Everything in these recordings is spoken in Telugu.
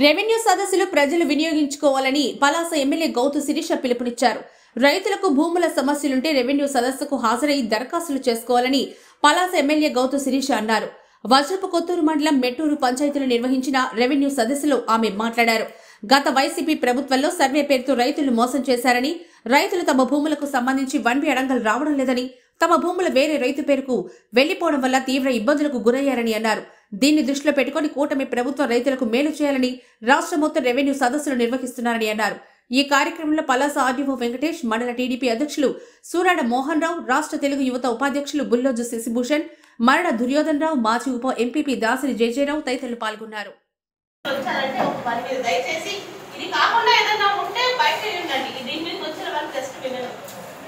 రెవెన్యూ సదస్సులు ప్రజలు వినియోగించుకోవాలని పలాస ఎమ్మెల్యే గౌతు శిరీష పిలుపునిచ్చారు. రైతులకు భూముల సమస్యలుంటే రెవెన్యూ సదస్సుకు హాజరై దరఖాస్తులు చేసుకోవాలని పలాస ఎమ్మెల్యే గౌతు శిరీష అన్నారు. వజ్రపు కొత్తూరు మండలం మెట్టూరు పంచాయతీలో నిర్వహించిన రెవెన్యూ సదస్సులో ఆమె మాట్లాడారు. గత వైసీపీ ప్రభుత్వంలో సర్వే పేరుతో రైతులు మోసం చేశారని, రైతులు తమ భూములకు సంబంధించి 1B అడంగలు రావడం లేదని, తమ భూములు వేరే రైతు పేరుకు వెళ్లిపోవడం వల్ల తీవ్ర ఇబ్బందులకు గురయ్యారని అన్నారు. దీన్ని దృష్టిలో పెట్టుకుని కూటమి ప్రభుత్వం రైతులకు మేలు చేయాలని రాష్ట్ర మొత్తం రెవెన్యూ సదస్సులు నిర్వహిస్తున్నారని అన్నారు. ఈ కార్యక్రమంలో పలాస ఆర్డీఓ వెంకటేష్, మండల టీడీపీ అధ్యక్షులు సూరాడ మోహన్ రావు, రాష్ట్ర తెలుగు యువత ఉపాధ్యక్షులు బుల్లోజు శశిభూషణ్, మరణ దుర్యోధన్ రావు, మాజీ ఉప ఎంపీపీ దాసరి జయజయరావు తదితరులు పాల్గొన్నారు.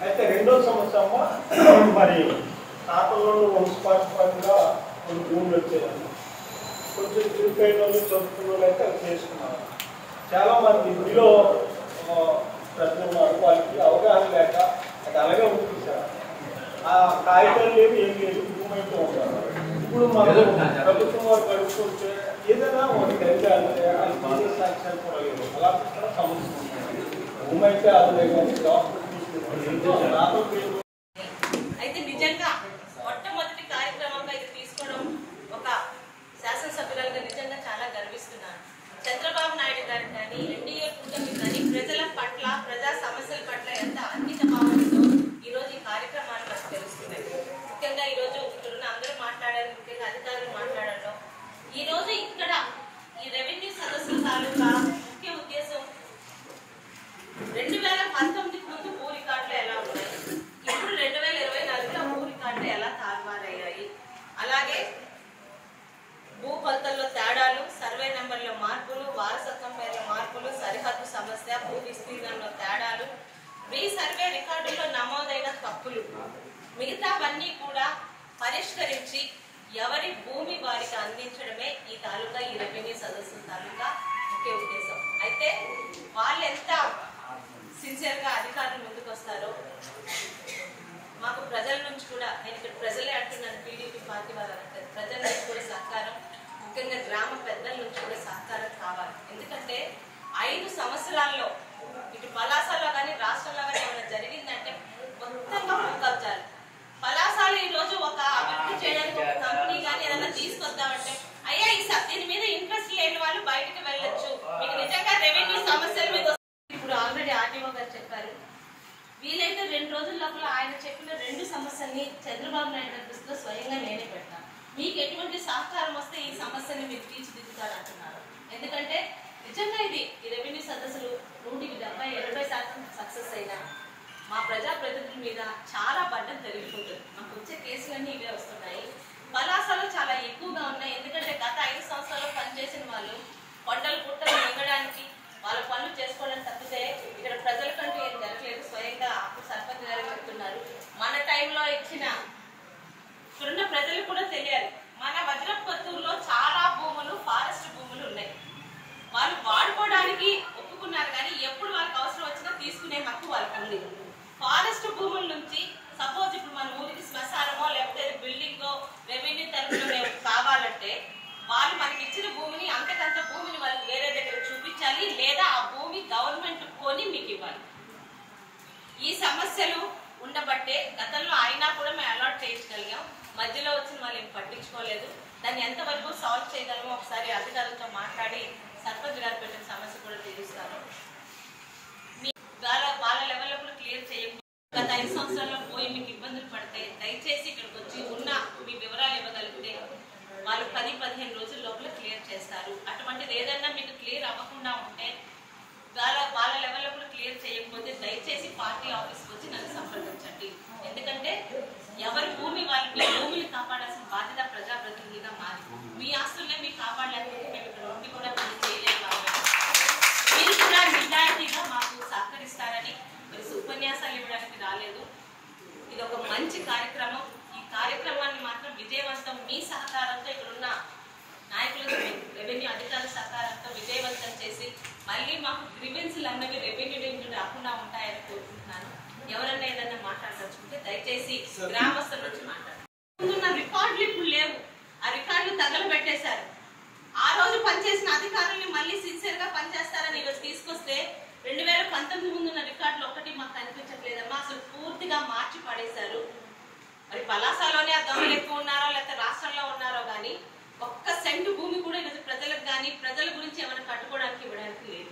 అయితే రెండో సంవత్సరం మరి తాతల్లో వంశపారంపర్యంగా కొన్ని భూములు వచ్చేదాన్ని కొంచెం తిరిగిపోయిన వాళ్ళు చదువుకున్న వాళ్ళు అయితే అది చేసుకున్నారు. చాలామంది ఇందులో ప్రజలు ఉన్నారు, వాళ్ళకి అవగాహన లేక అది అలాగే ఉండిస్తారు. ఆ కాగితాలు లేవు, ఏం లేదు, భూమి అయితే ఉంటారు. ఇప్పుడు మనం ప్రభుత్వం వారు గడుపుకుంటే ఏదైనా ఒక తెలియాలంటే అది బాగా సాక్ష్యాలు కూడా లేదు, అలా కూడా సమస్య ఉంటుంది. భూమి అయితే అదే కానీ డాక్టర్ అయితే నిజంగా మొట్టమొదటి కార్యక్రమంగా ఇది తీసుకోవడం ఒక శాసనసభ్యులుగా నిజంగా చాలా గర్విస్తున్నాను. చంద్రబాబు నాయుడు గారికి కానీ, ఎన్డీఏ కూటమి కానీ ప్రజల పట్ల, ప్రజా సమస్యల పట్ల ఎంత అంకిత భావంతో ఈరోజు ఈ కార్యక్రమాలు మనకు తెలుస్తున్నాయి. ముఖ్యంగా ఈరోజు ఇక్కడున్న అందరూ మాట్లాడారు, ముఖ్యంగా అధికారులు మాట్లాడడంలో ఈరోజు ఇక్కడ ఈ రెవెన్యూ సదస్సుల తాలూకా ముఖ్య ఉద్దేశం 2019 ముందు భూ రికార్డులు ఎలా ఉన్నాయి, ఇప్పుడు 2024లో భూ రికార్డులు ఎలా తారుమారయ్యాయి, అలాగే భూ కొలతల్లో తేడాలు, సర్వే నెంబర్ల మార్పులు, వారసత్వం పేర్ల మార్పులు, సరిహద్దు సమస్య, భూ విస్తీర్ణంలో తేడాలు, రీసర్వే రికార్డుల్లో నమోదైన తప్పులు, మిగతావన్నీ కూడా పరిష్కరించి ఎవరి భూమి వారికి అందించడమే ఈ తాలూకా ఈ రెవెన్యూ సదస్సు తాలూకా ముఖ్య ఉద్దేశం. అయితే వాళ్ళు ఎంత సిన్సియర్గా అధికారులు ముందుకు వస్తారో మాకు ప్రజల నుంచి కూడా, నేను ఇక్కడ ప్రజలే అంటున్నాను, టీడీపీ పార్టీ వాళ్ళ ప్రజల నుంచి కూడా సహకారం, ముఖ్యంగా గ్రామ పెద్దల నుంచి కూడా సహకారం కావాలి. ఎందుకంటే 5 సంవత్సరాల్లో ఇటు పలాసలో కానీ రాష్ట్రంలో కానీ ఏమైనా జరిగిందంటే మొత్తంగా భూ కబ్జాలు. పలాసలో ఈరోజు ఒక అభివృద్ధి చేయడానికి ఒక కంపెనీ కానీ ఏదైనా తీసుకొద్దామంటే అయ్యా దీని మీద ఇంట్రెస్ట్ లేని వాళ్ళు బయటకు వెళ్ళొచ్చు, మీకు నిజంగా రెవెన్యూ సమస్యల మీద ఇప్పుడు ఆల్రెడీ ఆర్డీఓ గారు చెప్పారు. వీలైతే 2 రోజుల లోపల ఆయన చెప్పిన 2 సమస్యల్ని చంద్రబాబు నాయుడు గారి దృష్టిలో స్వయంగా నేనే పెడతాను. మీకు ఎటువంటి సహకారం వస్తే ఈ సమస్యని మీరు తీర్చిదిద్దుతారు అంటున్నారు. ఎందుకంటే నిజంగా ఈ రెవెన్యూ సదస్సులు 170-80% సక్సెస్ అయినా మా ప్రజాప్రతినిధుల మీద చాలా బడ్డను తెలుసుకుంటుంది. మాకు వచ్చే కేసులన్నీ ఇవే వస్తున్నాయి. పలాసలో చాలా ఎక్కువగా ఉన్నాయి. ఎందుకంటే గత 5 సంవత్సరాల్లో పనిచేసిన వాళ్ళు కొండలు పుట్టలు మింగడానికి వాళ్ళ పనులు చేసుకోవడానికి తప్పితే ఇక్కడ ప్రజల కంటూ ఏం జరగలేదు. స్వయంగా సర్పంచ్ గారు చెప్తున్నారు. మన టైంలో ఇచ్చిన ఇక్కడున్న ప్రజలకు కూడా తెలియాలి, మన వజ్రపు కొత్తూరులో చాలా భూములు ఫారెస్ట్ భూములు ఉన్నాయి. వాళ్ళు వాడుకోవడానికి ఒప్పుకున్నారు కానీ ఎప్పుడు వాళ్ళకి అవసరం వచ్చినా తీసుకునే హక్కు వాళ్ళకి ఉంది. ఫారెస్ట్ భూముల నుంచి సపోజ్ ఇప్పుడు మన ఊరికి శ్మశానమో లేకపోతే బిల్డింగో రెవెన్యూ తరఫున కావాలంటే వాళ్ళు మనకి ఇచ్చిన భూమిని అంతకంత భూమిని వాళ్ళు వేరే దగ్గర చూపించాలి, లేదా ఆ భూమి గవర్నమెంట్ కొని మీకు ఇవ్వాలి. ఈ సమస్యలు ఉండబట్టే గతంలో అయినా కూడా మేము అలాట్ చేయించగలిగాం. మధ్యలో వచ్చిన వాళ్ళు ఏం పట్టించుకోలేదు. దాన్ని ఎంతవరకు సాల్వ్ చేయగలమో ఒకసారి అధికారులతో మాట్లాడి సర్పంచ్ గారు పెట్టిన సమస్య కూడా తీరుస్తాను. వాళ్ళ లెవెల్లో కూడా క్లియర్ చేయకపోతే గత 5 సంవత్సరాల్లో పోయి మీకు ఇబ్బందులు పడితే దయచేసి ఇక్కడికి వచ్చి ఉన్న మీ వివరాలు ఇవ్వగలిగితే వాళ్ళు 10-15 రోజుల లోపల క్లియర్ చేస్తారు. అటువంటిది ఏదైనా మీకు క్లియర్ అవ్వకుండా ఉంటే వాళ్ళ లెవెల్లో కూడా క్లియర్ చేయకపోతే దయచేసి పార్టీ ఆఫీస్కి వచ్చి నన్ను సంప్రదించండి. ఎందుకంటే ఎవరి భూమి మీ భూమిని కాపాడాల్సిన బాధ్యత ప్రజాప్రతినిధిగా మాది. మీ ఆస్తులనే మీకు కాపాడలేకపోతే మేము ఇక్కడ ఉండి కూడా పని చేయలేము. మీరు కూడా నిజాయితీగా మాకు సహకరిస్తారని మీరు ఉపన్యాసాలు ఇవ్వడానికి రాలేదు. ఇది ఒక మంచి కార్యక్రమం. ఈ కార్యక్రమాన్ని మాత్రం విజయవంతం మీ సహకారంతో, ఇక్కడున్న నాయకులు, రెవెన్యూ అధికారుల సహకారంతో విజయవంతం చేసి మళ్ళీ మాకు గ్రీవెన్స్లు అన్నవి రెవెన్యూ నుంచి రాకుండా ఉంటాయని కోరుకుంటున్నాను. ఎవరన్నా ఏదన్నా మాట్లాడదలుచుకుంటే దయచేసి గ్రామస్తుల నుంచి మాట్లాడారు. రికార్డులు ఇప్పుడు లేవు, ఆ రికార్డులు తగలబెట్టేశారు. ఆ రోజు పనిచేసిన అధికారుల్ని మళ్ళీ మార్చి పడేశారు. మరి పలాసలోనే ఆ దొంగలు ఎక్కువ ఉన్నారో లేకపోతే రాష్ట్రంలో ఉన్నారో కానీ ఒక్క సెంటు భూమి కూడా ఈరోజు ప్రజలకు కానీ ప్రజల గురించి ఏమైనా కట్టుకోవడానికి ఇవ్వడానికి లేదు.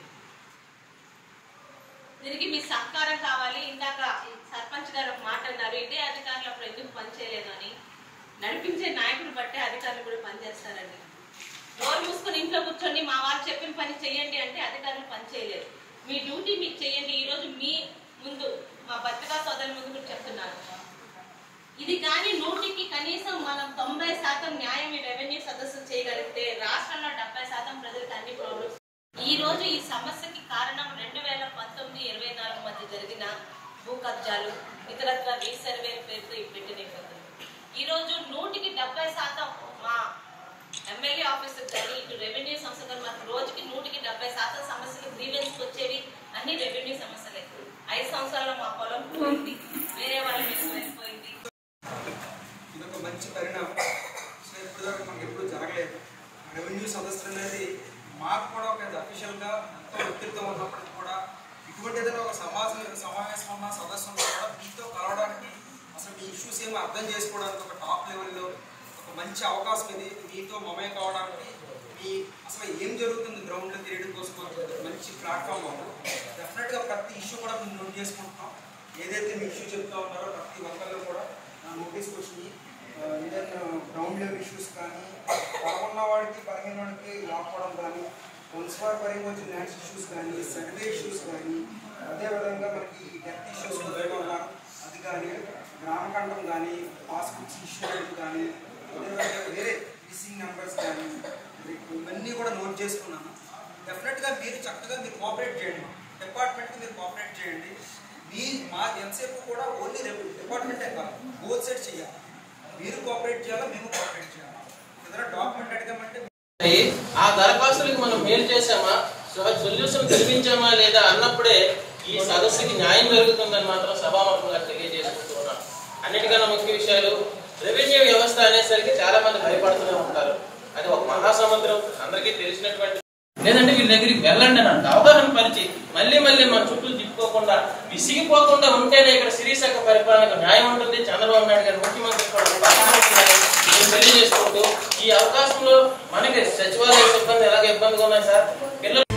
దీనికి మీ సహకారం కావాలి. ఇందాక సర్పంచ్ గారు ఒక మాట అన్నారు, ఇదే అధికారులు అప్పుడు ఎందుకు పనిచేయలేదు అని. నడిపించే నాయకుడు బట్టే అధికారులు కూడా పనిచేస్తారండి. నోరు మూసుకొని ఇంట్లో కూర్చొని మా వాళ్ళు చెప్పిన పని చెయ్యండి అంటే అధికారులు పని చేయలేరు. మీ డ్యూటీ మీకు చెయ్యండి. ఈరోజు మీ ముందు మా భర్తగా సోదరుల ముందు కూడా చెప్తున్నాను, ఇది కానీ 100కి కనీసం మనం 90% న్యాయం ఈ రెవెన్యూ సదస్సు చేయగలిగితే రాష్ట్రంలో 70% ప్రజలకు అన్ని ప్రాబ్లమ్స్. ఈ రోజు ఈ సమస్యకి కారణం 2019-24 మధ్య జరిగిన భూ కబ్జాలు, ఇతరత్ర రీసర్వే పేరుతో పెట్టిన ఇబ్బందులు. ఈ రోజు 100కి 70% మా ఎమ్మెల్యే ఆఫీస్ కానీ ఇటు రెవెన్యూ సంస్థ కానీ మాకు రోజుకి 100కి 70% సమస్యలు గ్రీవెన్స్ వచ్చేవి అన్ని రెవెన్యూ సమస్యలే. 5 సంవత్సరాల్లో మా పొలం పోయింది, వేరే వాళ్ళ మీద వెళ్ళిపోయింది. ఇదొక మంచి పరిణామం. సో ఇప్పటిదాకా మనకి ఎప్పుడు జరగలేదు. రెవెన్యూ సదస్సు అనేది మాకు కూడా ఒక అఫీషియల్గా ఎంతో ఒత్తిడితో ఉన్నప్పటికీ కూడా ఇటువంటి ఏదైనా ఒక సమావేశం ఉన్న సదస్సు కూడా మీతో కలవడానికి, అసలు మీ ఇష్యూస్ ఏమో అర్థం చేసుకోవడానికి ఒక టాప్ లెవెల్లో ఒక మంచి అవకాశం ఇది. మీతో మమేక కావడానికి, మీ అసలు ఏం జరుగుతుంది గ్రౌండ్లో తెలియడం కోసం మంచి ప్లాట్ఫామ్ ఉంది. డెఫినెట్గా ప్రతి ఇష్యూ కూడా మేము నోట్ చేసుకుంటున్నాం. ఏదైతే మీ ఇష్యూ చెప్తా ఉన్నారో ప్రతి ఒక్కరిలో కూడా నోటీస్కి వచ్చినాయి. ఈవెన్ గ్రౌండ్ లెవెల్ ఇష్యూస్ కానీ, పదకొన్న వాడికి 15 వాడికి లాక్కోవడం కానీ, మున్సిపల్ పరంగా వచ్చిన ల్యాండ్స్ ఇష్యూస్ కానీ, సర్వే ఇష్యూస్ కానీ, అదేవిధంగా మనకి డెత్ ఇష్యూస్ ఉన్నారు అది కానీ, గ్రామకంఠం కానీ, పాస్బుక్స్ ఇష్యూ కానీ, అదేవిధంగా వేరే మిస్సింగ్ నెంబర్స్ కానీ, ఇవన్నీ కూడా నోట్ చేసుకున్నాను. డెఫినెట్గా మీరు చక్కగా మీరు కోఆపరేట్ చేయండి, డిపార్ట్మెంట్కి మీరు కోఆపరేట్ చేయండి. మా ఎంతసేపు కూడా ఓన్లీ డిపార్ట్మెంటే కాదు, బోత్ సైడ్ చేయాలి. మీరు కోఆపరేట్ చేయాలా, మేము కోఆపరేట్ చేయాలి. ఏదైనా డాక్యుమెంట్ అడిగామంటే ఆ దరఖాస్తులకు మనం మేలు చేసామా, సొల్యూషన్ కల్పించామా లేదా అన్నప్పుడే ఈ సదస్సుకి న్యాయం జరుగుతుందని మాత్రం సభాముఖంగా తెలియజేసుకుంటున్నాను. అన్నిటికన్నా ముఖ్య విషయాలు, రెవెన్యూ వ్యవస్థ అనేసరికి చాలా మంది భయపడుతూనే ఉంటారు. అది ఒక మహాసముద్రం, అందరికీ తెలిసినటువంటి. లేదంటే వీళ్ళ దగ్గరికి వెళ్ళండి అని అంటే అవగాహన పరిచి మళ్ళీ మన చుట్టూ తిప్పుకోకుండా విసిగిపోకుండా ఉంటేనే ఇక్కడ సిరిశాఖ పరిపాలనకు న్యాయం ఉంటుంది. చంద్రబాబు నాయుడు గారు ముఖ్యమంత్రి తెలియజేసుకుంటూ ఈ అవకాశంలో మనకి సచివాలయ సిబ్బంది ఎలాగ ఇబ్బందిగా ఉన్నాయి సార్, పిల్లలు